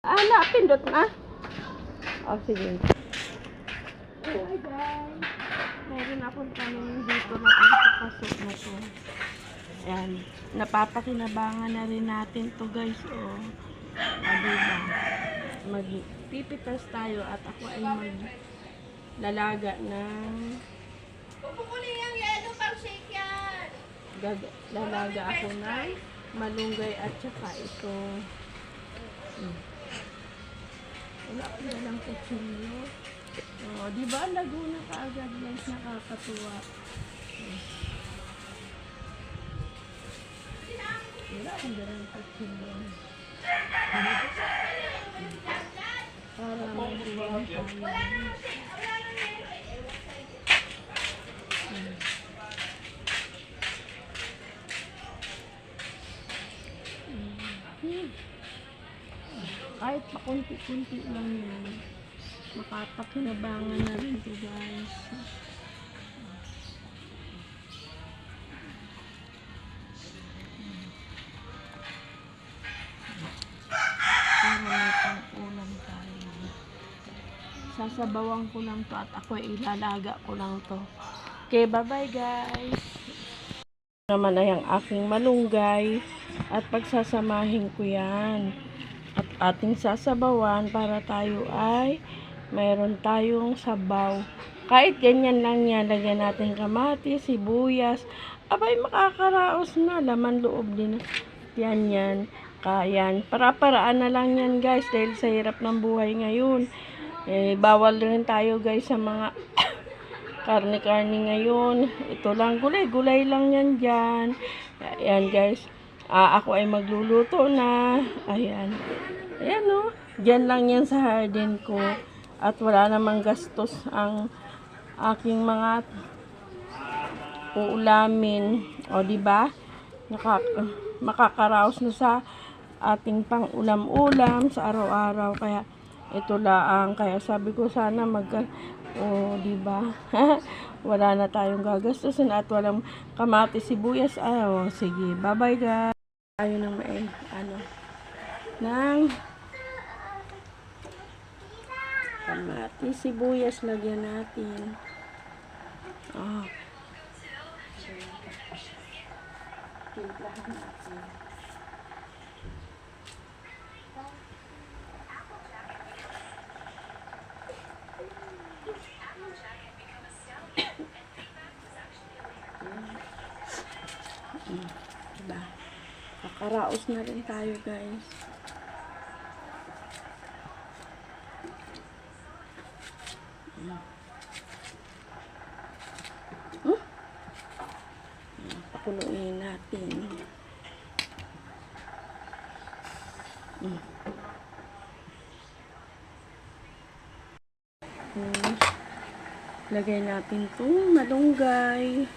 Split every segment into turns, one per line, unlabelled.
Napindot na. Sige. Hi guys. Meron akong tanong dito na pasok na to. Ayan. Napapakinabangan na rin natin to guys. Diba? Magpipitas tayo at ako ay maglalaga ng
Pupukuli ang yelo pang shake yan.
lalaga ako ng malunggay at saka ito. Wala ko na lang kutsilyo. Diba Laguna kaagad guys, nakakatuwa. Wala akong dalang kutsilyo. Para magbuwang tayo. Kahit pakunti-kunti lang yan, makapakinabangan na rin to guys. Para may pang-ulam tayo. Sasabawan ko lang to at ako ilalaga ko lang to. Okay, bye-bye guys. Naman ay ang aking malunggay at pagsasamahin ko yan. At ating sasabawan para tayo ay mayroon tayong sabaw. Kahit ganyan lang yan, lagyan natin kamatis, sibuyas. Abay, makakaraos na. Laman loob din yan. Kayan. Para-paraan na lang yan guys dahil sa hirap ng buhay ngayon. Bawal rin tayo guys sa mga karne-karne ngayon. Ito lang, gulay-gulay lang yan dyan. Ayan guys. Ako ay magluluto na. Ayan. Ayan o. Diyan lang yan sa harden ko. At wala namang gastos ang aking mga uulamin. Diba? Makakaraos na sa ating pang-ulam-ulam sa araw-araw. Kaya ito lang. Kaya sabi ko sana diba? Wala na tayong gagastusin at walang kamatis, sibuyas. Sige. Bye-bye guys. Tayo ng kamatis, sibuyas lagyan natin. Timplahan natin. Diba? Kakaraos na rin tayo guys. Pakuluin natin. Lagay natin itong malunggay.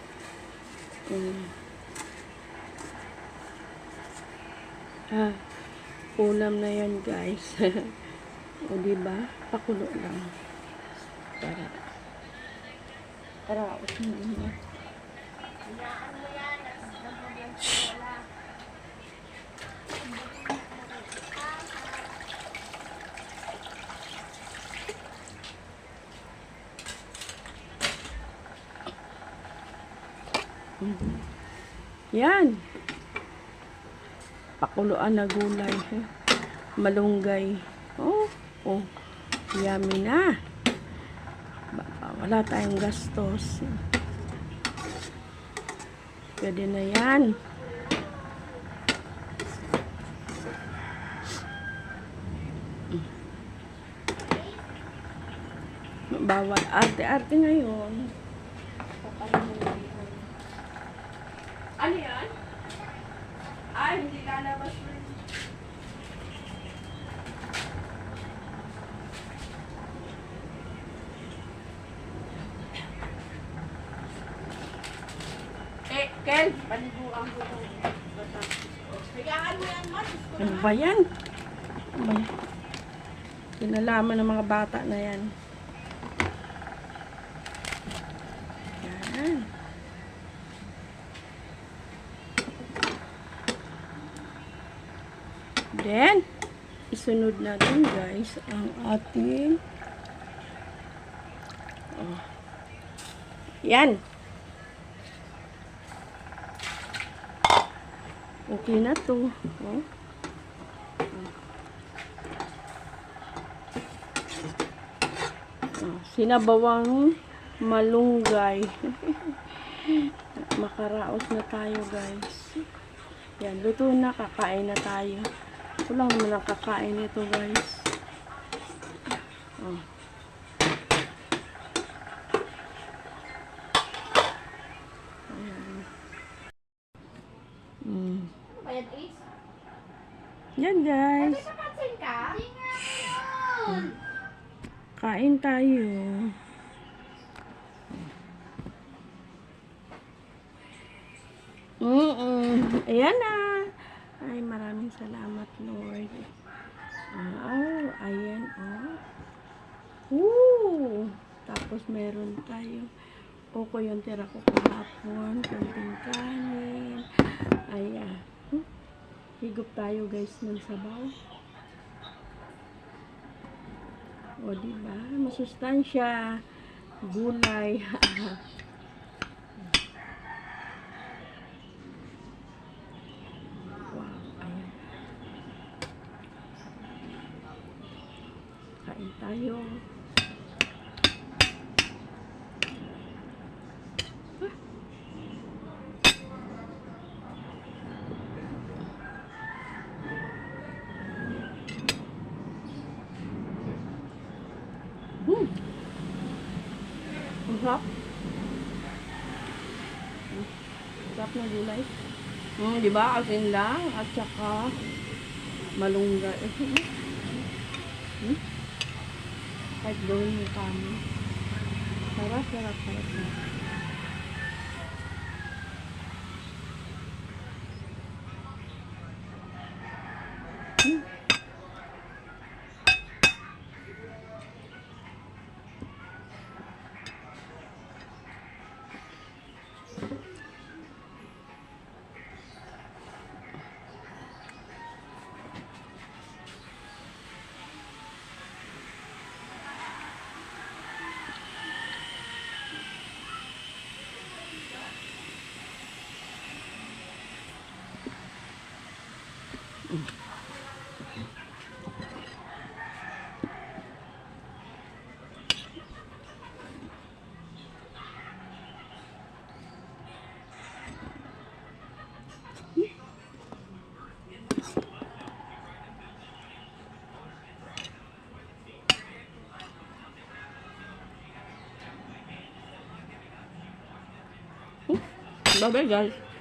Ulam na yan guys. Diba? Pakulo lang. Para karaos na din yan. Yan. Pakuluan na gulay. Malunggay. Yummy na. Wala tayong gastos. Pwede na yan. Bawal arte-arte ngayon. Ano yan? Hindi lalabas rin. Kel, paliguan ko ito. Hayaan mo yan, Mas. Ano ba yan? Kinalaman ng mga bata na yan. Yan. Then, Isunod natin guys ang ating yan. Okay na to. Oh. Sinabawang malunggay. Makaraos na tayo guys. Yan, luto na, kakain na tayo. Kulang naman ang kakain nito guys. Oh. Ayan.
Ano ba yan, Ace?
Yan guys.
May napansin ka? Hindi nga yun.
Kain tayo. Ayan na. Ay, maraming salamat, Lord. Oh, ayan, oh. Woo! Tapos meron tayo. Oko yung tira ko kahapon. Kunting kanin. Ayan. Higop tayo, guys, ng sabaw. O, diba? Masustansya. Gulay. Kain tayo. Ang sarap. Sarap ng gulay. Diba? Asin lang. At saka malunggay. Kahit gawin mo kami. Sarap, sarap, sarap. Bye-bye guys.